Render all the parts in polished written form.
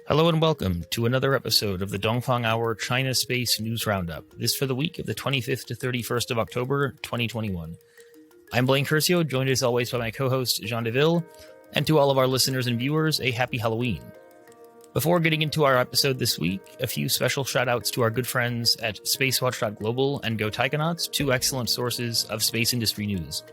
Hello and welcome to another episode of the Dongfang Hour China Space News Roundup. This for the week of the 25th to 31st of October, 2021. I'm Blaine Curcio, joined as always by my co-host Jean Deville, and to all of our listeners and viewers, a happy Halloween. Before getting into our episode this week, a few special shout-outs to our good friends at spacewatch.global and Go Taikonauts, two excellent sources of space industry news.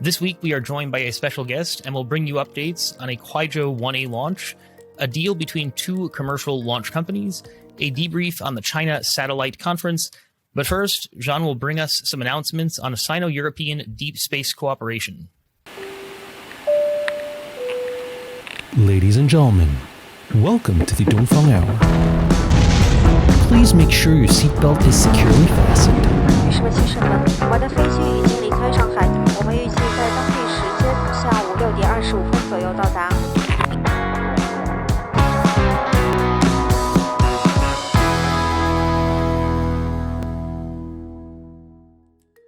This week we are joined by a special guest, and will bring you updates on a Kuaizhou 1A launch, a deal between two commercial launch companies, a debrief on the China Satellite Conference. But first, Jean will bring us some announcements on Sino-European deep space cooperation. Ladies and gentlemen, welcome to the Dongfang Hour. Please make sure your seatbelt is securely fastened. 女士们、先生们，我的飞机已经离开上海，我们预计在当地时间下午6点25分左右到达。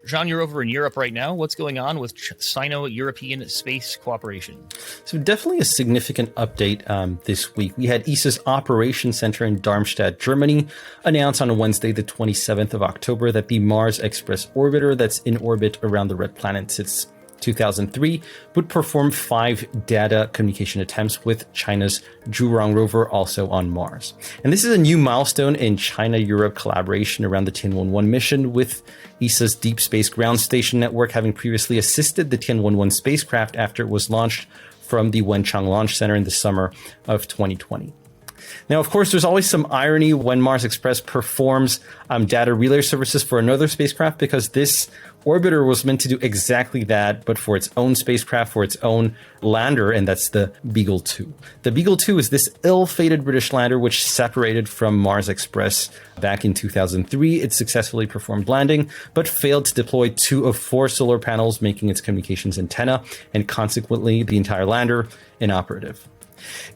Jean, you're over in Europe right now. What's going on with Sino-European space cooperation? So definitely a significant update this week. We had ESA's Operations Center in Darmstadt, Germany, announce on Wednesday, the 27th of October, that the Mars Express orbiter that's in orbit around the red planet since 2003 would perform 5 data communication attempts with China's Zhurong rover also on Mars. And this is a new milestone in China-Europe collaboration around the Tianwen-1 mission, with ESA's Deep Space Ground Station network having previously assisted the Tianwen-1 spacecraft after it was launched from the Wenchang Launch Center in the summer of 2020. Now, of course, there's always some irony when Mars Express performs data relay services for another spacecraft, because this orbiter was meant to do exactly that, but for its own spacecraft, for its own lander, and that's the Beagle 2. The Beagle 2 is this ill-fated British lander which separated from Mars Express back in 2003. It successfully performed landing, but failed to deploy 2 of 4 solar panels, making its communications antenna, and consequently the entire lander inoperative.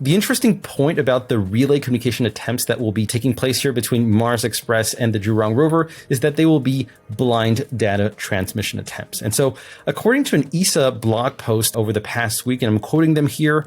The interesting point about the relay communication attempts that will be taking place here between Mars Express and the Zhurong rover is that they will be blind data transmission attempts. And so, according to an ESA blog post over the past week, and I'm quoting them here,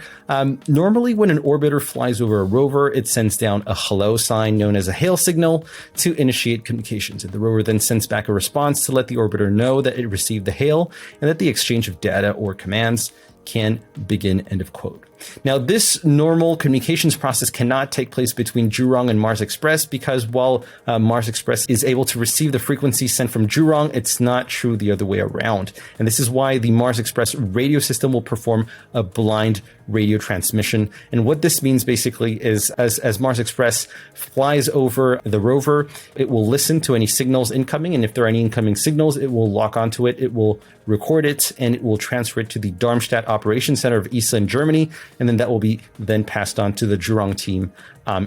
normally when an orbiter flies over a rover, it sends down a hello sign known as a hail signal to initiate communications. And the rover then sends back a response to let the orbiter know that it received the hail and that the exchange of data or commands can begin, end of quote. Now, this normal communications process cannot take place between Zhurong and Mars Express, because while Mars Express is able to receive the frequency sent from Zhurong, it's not true the other way around. And this is why the Mars Express radio system will perform a blind radio transmission. And what this means basically is as Mars Express flies over the rover, it will listen to any signals incoming. And if there are any incoming signals, it will lock onto it, it will record it, and it will transfer it to the Darmstadt Operations Center of ESA in Germany. And then that will be then passed on to the Zhurong team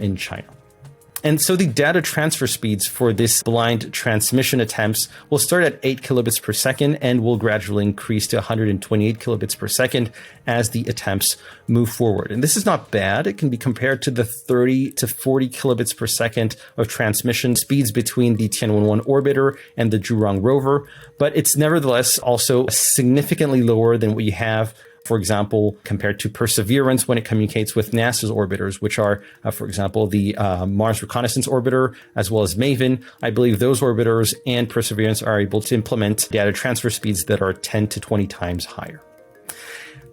in China. And so the data transfer speeds for this blind transmission attempts will start at 8 kilobits per second and will gradually increase to 128 kilobits per second as the attempts move forward. And this is not bad. It can be compared to the 30 to 40 kilobits per second of transmission speeds between the Tianwen-1 orbiter and the Zhurong rover, but it's nevertheless also significantly lower than what you have, for example, compared to Perseverance when it communicates with NASA's orbiters, which are, for example, the Mars Reconnaissance Orbiter, as well as MAVEN. I believe those orbiters and Perseverance are able to implement data transfer speeds that are 10 to 20 times higher.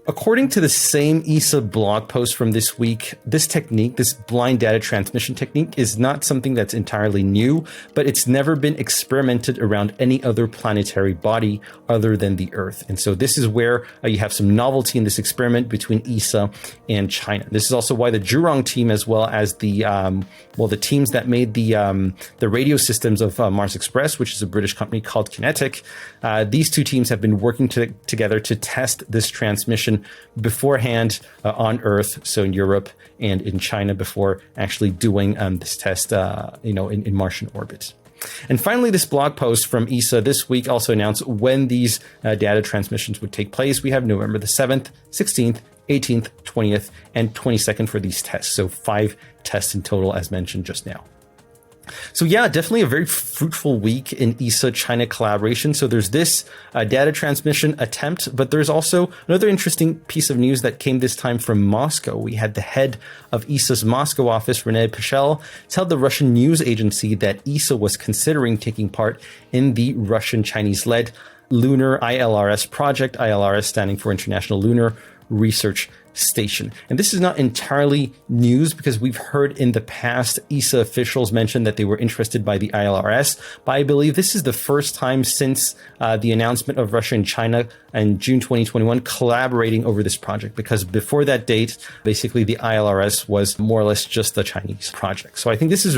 According to the same ESA blog post from this week, this technique, this blind data transmission technique, is not something that's entirely new, but it's never been experimented around any other planetary body other than the Earth. And so this is where you have some novelty in this experiment between ESA and China. This is also why the Zhurong team, as well as the teams that made the radio systems of Mars Express, which is a British company called Kinetic, these two teams have been working together to test this transmission beforehand on Earth, so in Europe and in China, before actually doing this test, in Martian orbit. And finally, this blog post from ESA this week also announced when these data transmissions would take place. We have November the 7th, 16th, 18th, 20th, and 22nd for these tests. So 5 tests in total, as mentioned just now. So yeah, definitely a very fruitful week in ESA-China collaboration. So there's this data transmission attempt, but there's also another interesting piece of news that came this time from Moscow. We had the head of ESA's Moscow office, Rene Pichel, tell the Russian news agency that ESA was considering taking part in the Russian-Chinese-led Lunar ILRS project, ILRS standing for International Lunar Research Station. And this is not entirely news because we've heard in the past ESA officials mention that they were interested by the ILRS, but I believe this is the first time since the announcement of Russia and China in June 2021 collaborating over this project, because before that date, basically the ILRS was more or less just the Chinese project. So I think this is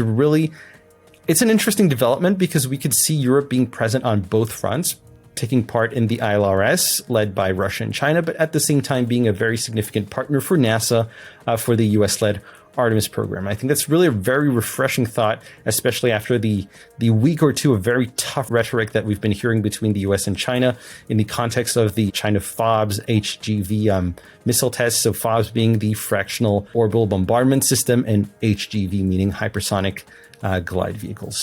it's an interesting development because we could see Europe being present on both fronts, taking part in the ILRS led by Russia and China, but at the same time being a very significant partner for NASA for the US-led Artemis program. I think that's really a very refreshing thought, especially after the week or two of very tough rhetoric that we've been hearing between the US and China in the context of the China FOBS HGV missile tests. So FOBS being the fractional orbital bombardment system and HGV meaning hypersonic glide vehicles.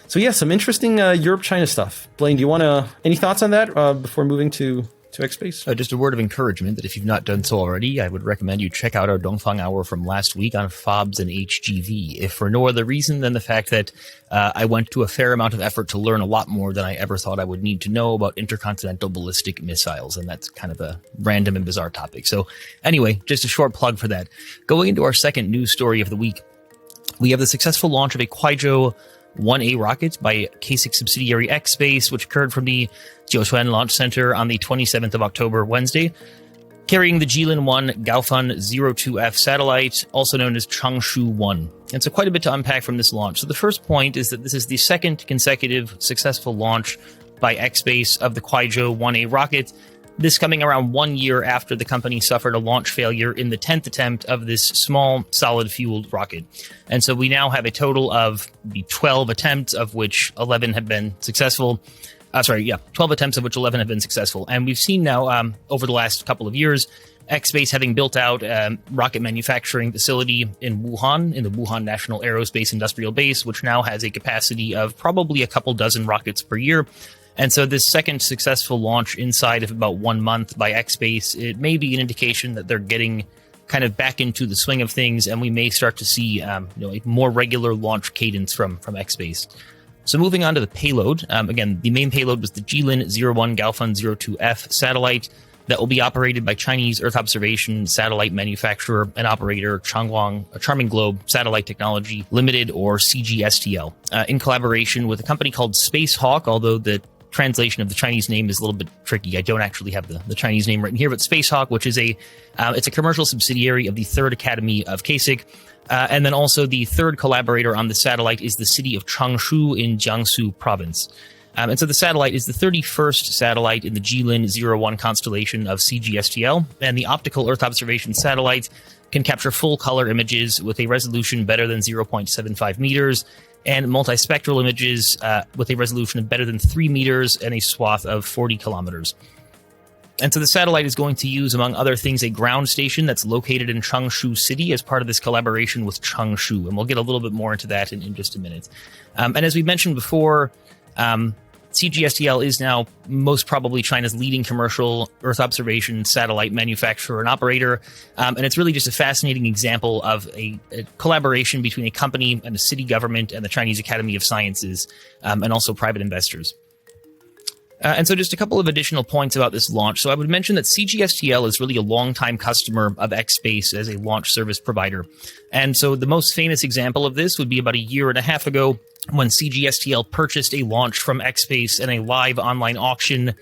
So yeah, some interesting Europe-China stuff. Blaine, do you want any thoughts on that before moving to XSpace? Just a word of encouragement that if you've not done so already, I would recommend you check out our Dongfang Hour from last week on FOBS and HGV, if for no other reason than the fact that I went to a fair amount of effort to learn a lot more than I ever thought I would need to know about intercontinental ballistic missiles, and that's kind of a random and bizarre topic. So anyway, just a short plug for that. Going into our second news story of the week, we have the successful launch of a Kuaizhou 1A rocket by CASC subsidiary XSpace, which occurred from the Jiuquan Launch Center on the 27th of October, Wednesday, carrying the Jilin-1 Gaofan 02F satellite, also known as Changshu-1. And so quite a bit to unpack from this launch. So the first point is that this is the second consecutive successful launch by XSpace of the Kuaizhou 1A rocket, this coming around 1 year after the company suffered a launch failure in the 10th attempt of this small solid-fueled rocket. And so we now have a total of 12 attempts, of which 11 have been successful. 12 attempts, of which 11 have been successful. And we've seen now, over the last couple of years, XSpace having built out a rocket manufacturing facility in Wuhan, in the Wuhan National Aerospace Industrial Base, which now has a capacity of probably a couple dozen rockets per year. And so this second successful launch inside of about 1 month by XSpace, it may be an indication that they're getting kind of back into the swing of things, and we may start to see a more regular launch cadence from XSpace. So moving on to the payload, again, the main payload was the Jilin-01 Gaofan 02F satellite that will be operated by Chinese Earth observation satellite manufacturer and operator Charming Globe Satellite Technology Limited, or CGSTL, in collaboration with a company called Spacehawk, although the translation of the Chinese name is a little bit tricky. I don't actually have the Chinese name written here, but Spacehawk, which is it's a commercial subsidiary of the Third Academy of CASC. And then also the third collaborator on the satellite is the city of Changshu in Jiangsu province. And so the satellite is the 31st satellite in the Jilin-01 constellation of CGSTL, and the optical Earth observation satellite can capture full color images with a resolution better than 0.75 meters, and multispectral images with a resolution of better than 3 meters and a swath of 40 kilometers. And so the satellite is going to use, among other things, a ground station that's located in Changshu City as part of this collaboration with Changshu. And we'll get a little bit more into that in just a minute. And as we mentioned before, CGSTL is now most probably China's leading commercial Earth observation satellite manufacturer and operator. And it's really just a fascinating example of a collaboration between a company and a city government and the Chinese Academy of Sciences, and also private investors. And so just a couple of additional points about this launch. So I would mention that CGSTL is really a longtime customer of XSpace as a launch service provider. And so the most famous example of this would be about 1.5 years ago when CGSTL purchased a launch from XSpace in a live online auction,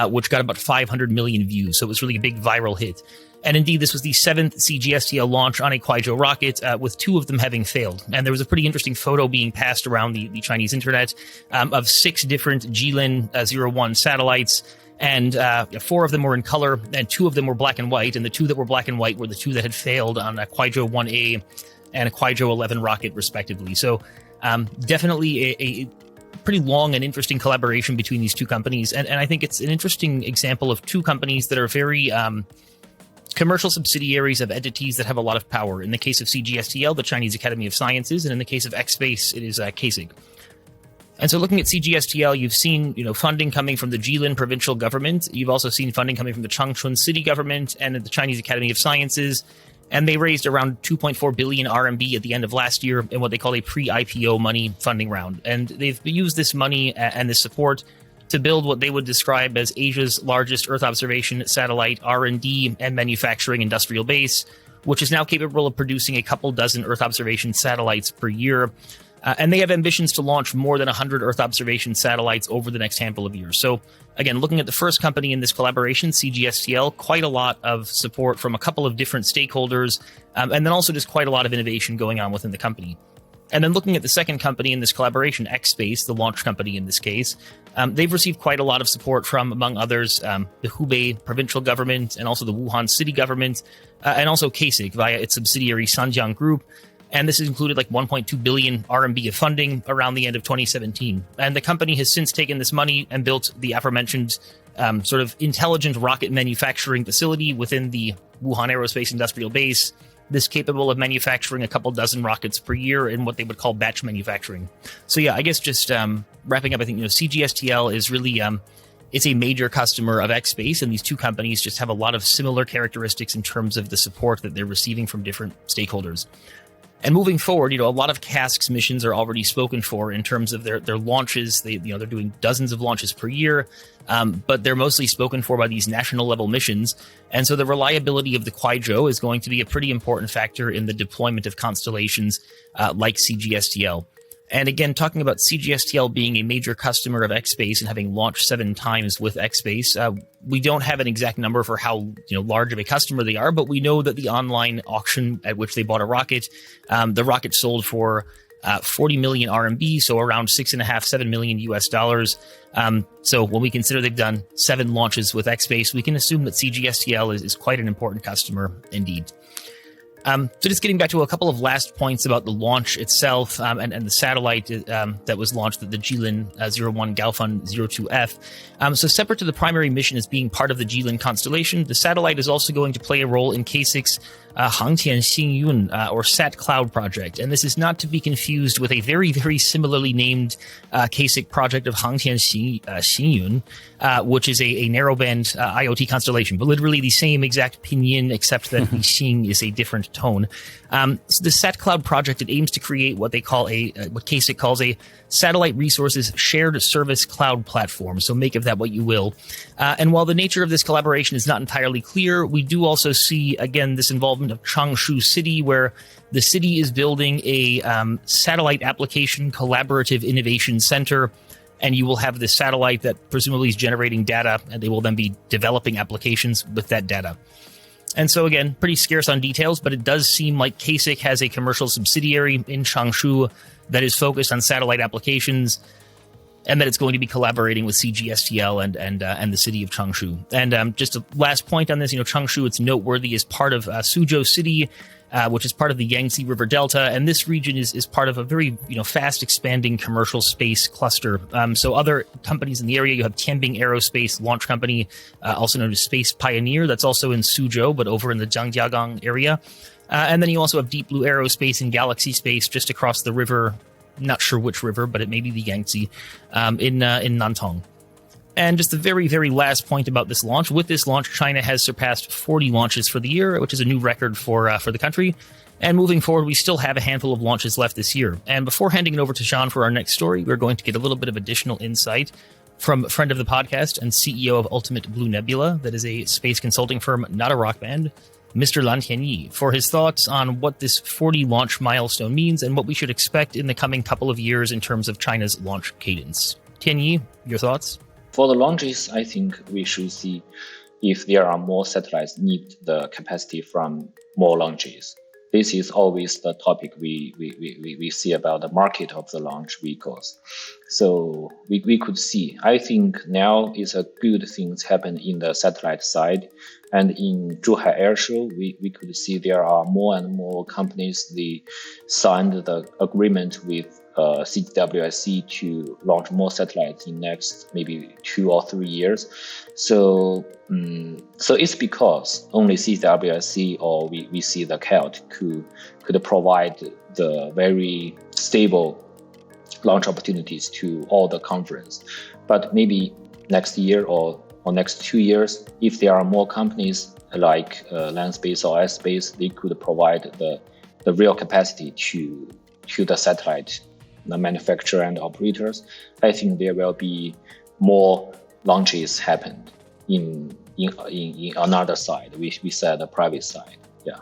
which got about 500 million views. So it was really a big viral hit. And indeed, this was the 7th CGSTL launch on a Kuaizhou rocket, with 2 of them having failed. And there was a pretty interesting photo being passed around the Chinese internet of 6 different Jilin-01 satellites. And 4 of them were in color, and 2 of them were black and white. And the 2 that were black and white were the 2 that had failed on a Kuaizhou 1A and a Kuaizhou 11 rocket, respectively. So definitely a pretty long and interesting collaboration between these 2 companies. And I think it's an interesting example of 2 companies that are very commercial subsidiaries of entities that have a lot of power. In the case of CGSTL, the Chinese Academy of Sciences, and in the case of XSpace, it is CASC. And so looking at CGSTL, you've seen, funding coming from the Jilin provincial government. You've also seen funding coming from the Changchun city government and the Chinese Academy of Sciences. And they raised around 2.4 billion RMB at the end of last year in what they call a pre-IPO money funding round. And they've used this money and this support to build what they would describe as Asia's largest Earth observation satellite R&D and manufacturing industrial base, which is now capable of producing a couple dozen Earth observation satellites per year. And they have ambitions to launch more than 100 Earth observation satellites over the next handful of years. So again, looking at the first company in this collaboration, CGSTL, quite a lot of support from a couple of different stakeholders, and then also just quite a lot of innovation going on within the company. And then looking at the second company in this collaboration, XSpace, the launch company in this case, they've received quite a lot of support from, among others, the Hubei provincial government and also the Wuhan city government, and also CASC via its subsidiary Sanjiang Group. And this has included like 1.2 billion RMB of funding around the end of 2017. And the company has since taken this money and built the aforementioned sort of intelligent rocket manufacturing facility within the Wuhan Aerospace industrial base. This capable of manufacturing a couple dozen rockets per year in what they would call batch manufacturing. So yeah, I guess just wrapping up, I think CGSTL is really it's a major customer of XSpace, and these two companies just have a lot of similar characteristics in terms of the support that they're receiving from different stakeholders. And moving forward, a lot of CASC's missions are already spoken for in terms of their launches. They're doing dozens of launches per year, but they're mostly spoken for by these national level missions. And so the reliability of the Kuaizhou is going to be a pretty important factor in the deployment of constellations like CGSTL. And again, talking about CGSTL being a major customer of XSpace and having launched 7 times with XSpace, we don't have an exact number for how large of a customer they are, but we know that the online auction at which they bought a rocket, the rocket sold for 40 million RMB, so around $6.5–7 million US dollars. So when we consider they've done 7 launches with XSpace, we can assume that CGSTL is quite an important customer indeed. So just getting back to a couple of last points about the launch itself and the satellite that was launched, the Jilin 01 Gaofan 02F. So separate to the primary mission as being part of the Jilin constellation, the satellite is also going to play a role in CASC's Hangtian Xingyun or Sat Cloud project. And this is not to be confused with a very, very similarly named CASC project of Hangtian Xingyun, which is a narrowband IoT constellation, but literally the same exact pinyin, except that the Xing is a different tone. So the Sat Cloud project, it aims to create what they call what CASC calls a satellite resources shared service cloud platform. So make of that what you will. And while the nature of this collaboration is not entirely clear, we do also see, again, this involvement of Changshu City, where the city is building a satellite application collaborative innovation center. And you will have this satellite that presumably is generating data, and they will then be developing applications with that data. And so again, pretty scarce on details, but it does seem like CASC has a commercial subsidiary in Changshu that is focused on satellite applications, and that it's going to be collaborating with CGSTL and the city of Changshu. And just a last point on this, Changshu, it's noteworthy as part of Suzhou City, which is part of the Yangtze River Delta, and this region is part of a very fast expanding commercial space cluster. So other companies in the area, you have Tianbing Aerospace Launch Company, also known as Space Pioneer, that's also in Suzhou, but over in the Zhangjiagang area. And then you also have Deep Blue Aerospace and Galaxy Space just across the river. Not sure which river, but it may be the Yangtze, in Nantong. And just the very, very last point about this launch. With this launch, China has surpassed 40 launches for the year, which is a new record for the country. And moving forward, we still have a handful of launches left this year. And before handing it over to Sean for our next story, we're going to get a little bit of additional insight from a friend of the podcast and CEO of Ultimate Blue Nebula, that is a space consulting firm, not a rock band, Mr. Lan Tianyi, for his thoughts on what this 40 launch milestone means and what we should expect in the coming couple of years in terms of China's launch cadence. Tianyi, your thoughts? For the launches, I think we should see if there are more satellites need the capacity from more launches. This is always the topic we see about the market of the launch vehicles. So we could see. I think now is a good things happen in the satellite side. And in Zhuhai Air Show, we could see there are more and more companies, they signed the agreement with CWSC to launch more satellites in next maybe 2 or 3 years. So it's because only CWSC or we see the CALT could provide the very stable launch opportunities to all the conference. But maybe next year or next 2 years, if there are more companies like Landspace or iSpace, they could provide the real capacity to the satellite, the manufacturer and operators. I think there will be more launches happen in another side. We said the private side. Yeah.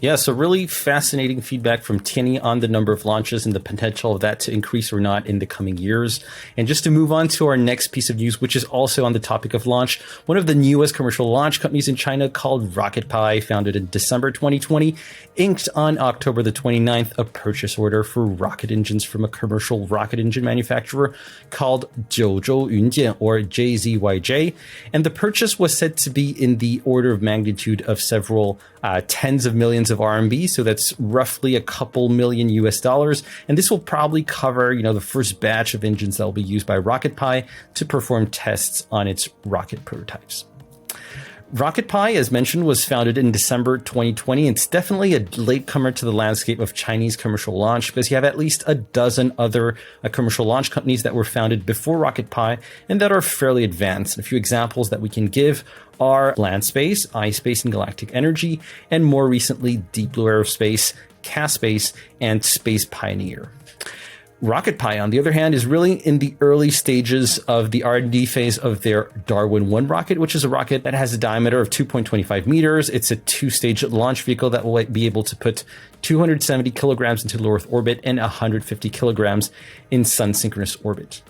Yeah, so really fascinating feedback from Tianyi on the number of launches and the potential of that to increase or not in the coming years. And just to move on to our next piece of news, which is also on the topic of launch, one of the newest commercial launch companies in China called RocketPi, founded in December 2020, inked on October the 29th a purchase order for rocket engines from a commercial rocket engine manufacturer called Jiuzhou Yunjian, or JZYJ. And the purchase was said to be in the order of magnitude of several tens of millions of RMB. So that's roughly a couple million US dollars. And this will probably cover, the first batch of engines that will be used by RocketPi to perform tests on its rocket prototypes. RocketPi, as mentioned, was founded in December 2020. It's definitely a latecomer to the landscape of Chinese commercial launch because you have at least a dozen other commercial launch companies that were founded before RocketPi and that are fairly advanced. A few examples that we can give are Landspace, iSpace, and Galactic Energy, and more recently, Deep Blue Aerospace, CASC, and Space Pioneer. RocketPi, on the other hand, is really in the early stages of the R&D phase of their Darwin 1 rocket, which is a rocket that has a diameter of 2.25 meters. It's a two-stage launch vehicle that will be able to put 270 kilograms into low Earth orbit and 150 kilograms in sun-synchronous orbit.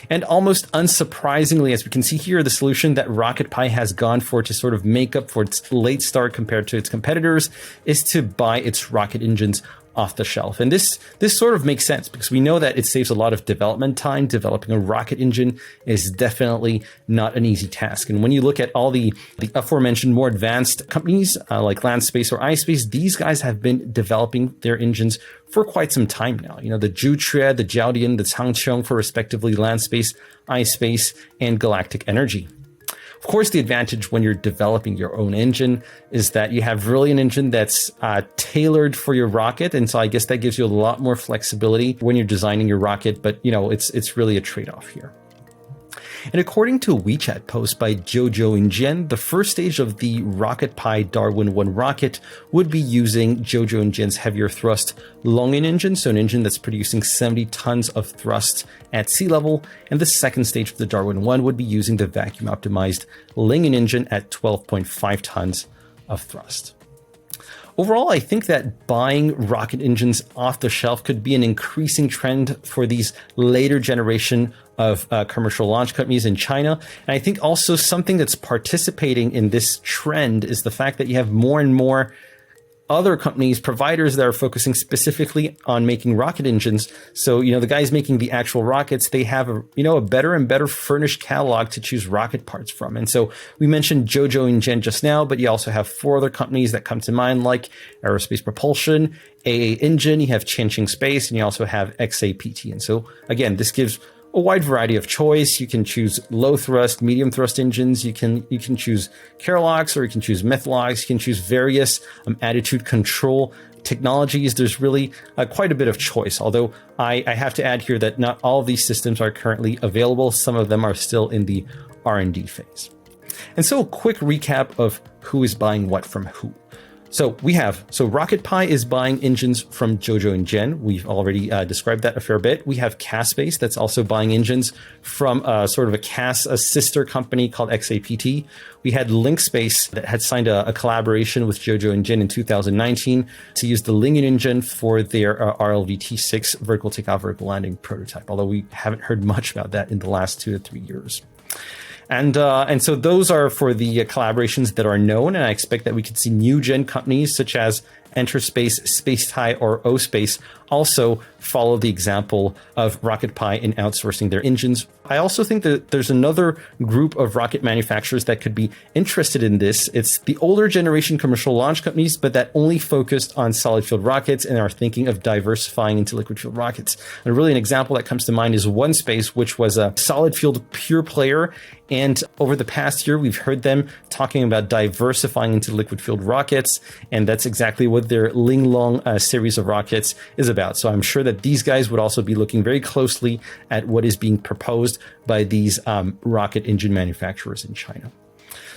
And almost unsurprisingly, as we can see here, the solution that RocketPi has gone for to sort of make up for its late start compared to its competitors is to buy its rocket engines off the shelf. And this sort of makes sense because we know that it saves a lot of development time. Developing a rocket engine is definitely not an easy task. And when you look at all the aforementioned more advanced companies like Landspace or iSpace, these guys have been developing their engines for quite some time now. The Zhutre, the Jiaodian, the Changqiang for respectively Landspace, iSpace, and Galactic Energy. Of course, the advantage when you're developing your own engine is that you have really an engine that's tailored for your rocket. And so I guess that gives you a lot more flexibility when you're designing your rocket. But, it's really a trade-off here. And according to a WeChat post by Jiuzhou Yunjian, the first stage of the RocketPi Darwin 1 rocket would be using Jiuzhou Yunjian's heavier thrust Longyin engine, so an engine that's producing 70 tons of thrust at sea level. And the second stage of the Darwin 1 would be using the vacuum-optimized Lingyin engine at 12.5 tons of thrust. Overall, I think that buying rocket engines off the shelf could be an increasing trend for these later generation of commercial launch companies in China. And I think also something that's participating in this trend is the fact that you have more and more other companies, providers that are focusing specifically on making rocket engines. So, the guys making the actual rockets, they have a better and better furnished catalog to choose rocket parts from. And so we mentioned Jiuzhou Yunjian just now, but you also have 4 other companies that come to mind, like Aerospace Propulsion, AA Engine, you have Tianqing Space, and you also have XAPT. And so again, this gives a wide variety of choice. You can choose low thrust, medium thrust engines. You can choose Carolox, or you can choose methalox. You can choose various attitude control technologies. There's really quite a bit of choice. Although I have to add here that not all of these systems are currently available. Some of them are still in the R&D phase. And so a quick recap of who is buying what from who. So RocketPi is buying engines from Jiuzhou Yunjian. We've already described that a fair bit. We have CASC that's also buying engines from sort of a sister company called XAPT. We had Linkspace that had signed a collaboration with Jiuzhou Yunjian in 2019 to use the Lingyin engine for their RLVT-6 vertical takeoff, vertical landing prototype, although we haven't heard much about that in the last 2 to 3 years. And so those are for the collaborations that are known, and I expect that we could see new gen companies such as Enterspace, Spacetie, or O-Space also follow the example of RocketPi in outsourcing their engines. I also think that there's another group of rocket manufacturers that could be interested in this. It's the older generation commercial launch companies, but that only focused on solid fuel rockets and are thinking of diversifying into liquid fuel rockets. And really an example that comes to mind is OneSpace, which was a solid fuel pure player. And over the past year, we've heard them talking about diversifying into liquid fueled rockets. And that's exactly what their Linglong series of rockets is about. So I'm sure that these guys would also be looking very closely at what is being proposed by these rocket engine manufacturers in China.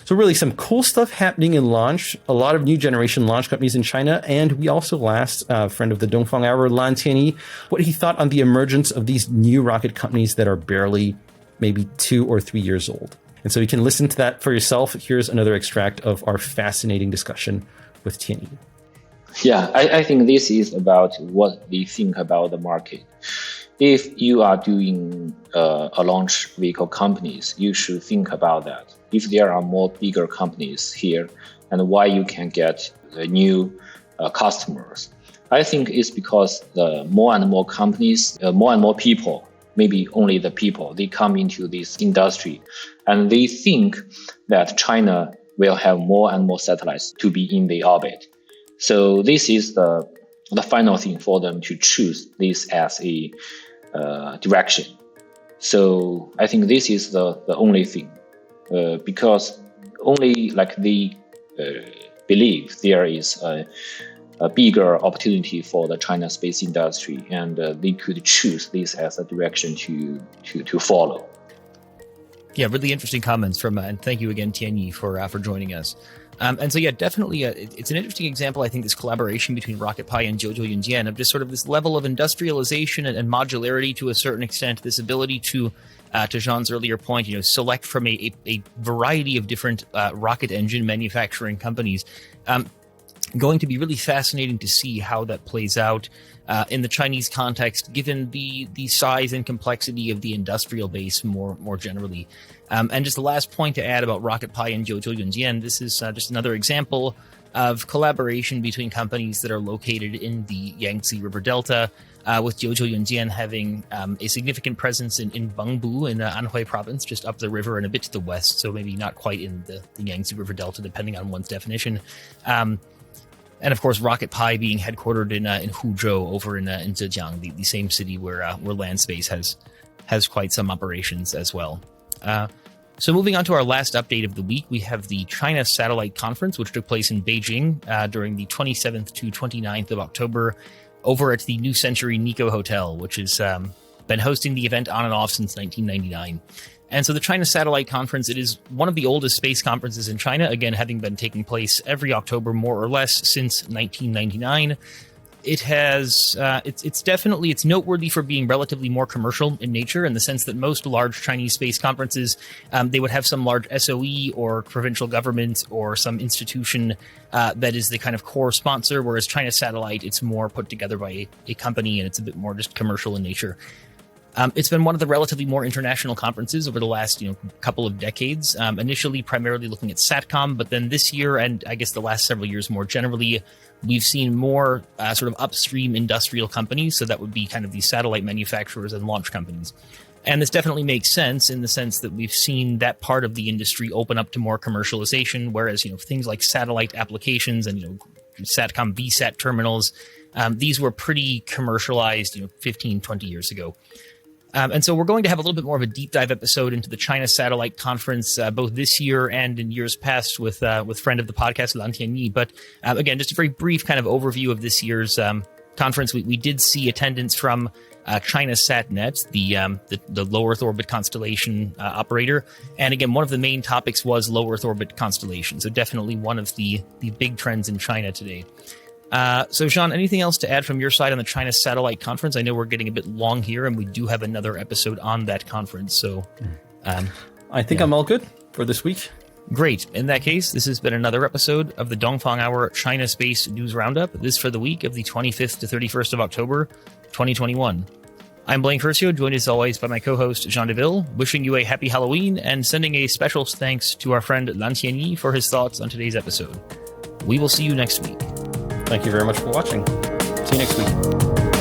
So really some cool stuff happening in launch, a lot of new generation launch companies in China. And we also asked a friend of the Dongfang Hour, Lan Tianyi, what he thought on the emergence of these new rocket companies that are barely maybe 2 or 3 years old. And so you can listen to that for yourself. Here's another extract of our fascinating discussion with Tianyi. Yeah, I think this is about what they think about the market. If you are doing a launch vehicle companies, you should think about that. If there are more bigger companies here, and why you can get new customers. I think it's because the more and more companies, more and more people, maybe only the people, they come into this industry and they think that China will have more and more satellites to be in the orbit. So this is the final thing for them to choose this as a direction. So I think this is the only thing, because only like they believe there is a bigger opportunity for the China space industry, and they could choose this as a direction to follow. Yeah, really interesting comments from, and thank you again, Tianyi, for joining us. And so, yeah, definitely, it's an interesting example, I think, this collaboration between RocketPi and JZYJ of just sort of this level of industrialization and modularity to a certain extent, this ability to Jean's earlier point, select from a variety of different rocket engine manufacturing companies. Going to be really fascinating to see how that plays out in the Chinese context, given the size and complexity of the industrial base more generally. And just the last point to add about RocketPi and JZYJ, this is just another example of collaboration between companies that are located in the Yangtze River Delta, with JZYJ having a significant presence in Bengbu in Anhui province, just up the river and a bit to the west, so maybe not quite in the Yangtze River Delta, depending on one's definition. And of course, RocketPi being headquartered in Huzhou over in Zhejiang, the same city where Landspace has quite some operations as well. So moving on to our last update of the week, we have the China Satellite Conference, which took place in Beijing during the 27th to 29th of October over at the New Century Nikko Hotel, which has been hosting the event on and off since 1999. And so the China Satellite Conference, it is one of the oldest space conferences in China, again, having been taking place every October, more or less, since 1999. It has, it's noteworthy for being relatively more commercial in nature, in the sense that most large Chinese space conferences, they would have some large SOE or provincial government or some institution that is the kind of core sponsor, whereas China Satellite, it's more put together by a company, and it's a bit more just commercial in nature. It's been one of the relatively more international conferences over the last, couple of decades. Initially, primarily looking at SATCOM, but then this year, and I guess the last several years more generally, we've seen more sort of upstream industrial companies. So that would be kind of the satellite manufacturers and launch companies. And this definitely makes sense in the sense that we've seen that part of the industry open up to more commercialization, whereas, things like satellite applications and, SATCOM VSAT terminals, these were pretty commercialized, 15, 20 years ago. And so we're going to have a little bit more of a deep dive episode into the China Satellite Conference, both this year and in years past with friend of the podcast, Lan Tianyi. But again, just a very brief kind of overview of this year's conference. We did see attendance from China SatNet, the low Earth orbit constellation operator. And again, one of the main topics was low Earth orbit constellation. So definitely one of the big trends in China today. So, Jean, anything else to add from your side on the China Satellite Conference? I know we're getting a bit long here, and we do have another episode on that conference. So, I think I'm all good for this week. Great. In that case, this has been another episode of the Dongfang Hour China Space News Roundup. This for the week of the 25th to 31st of October, 2021. I'm Blaine Curcio, joined as always by my co-host, Jean Deville, wishing you a happy Halloween and sending a special thanks to our friend Lan Tianyi for his thoughts on today's episode. We will see you next week. Thank you very much for watching. See you next week.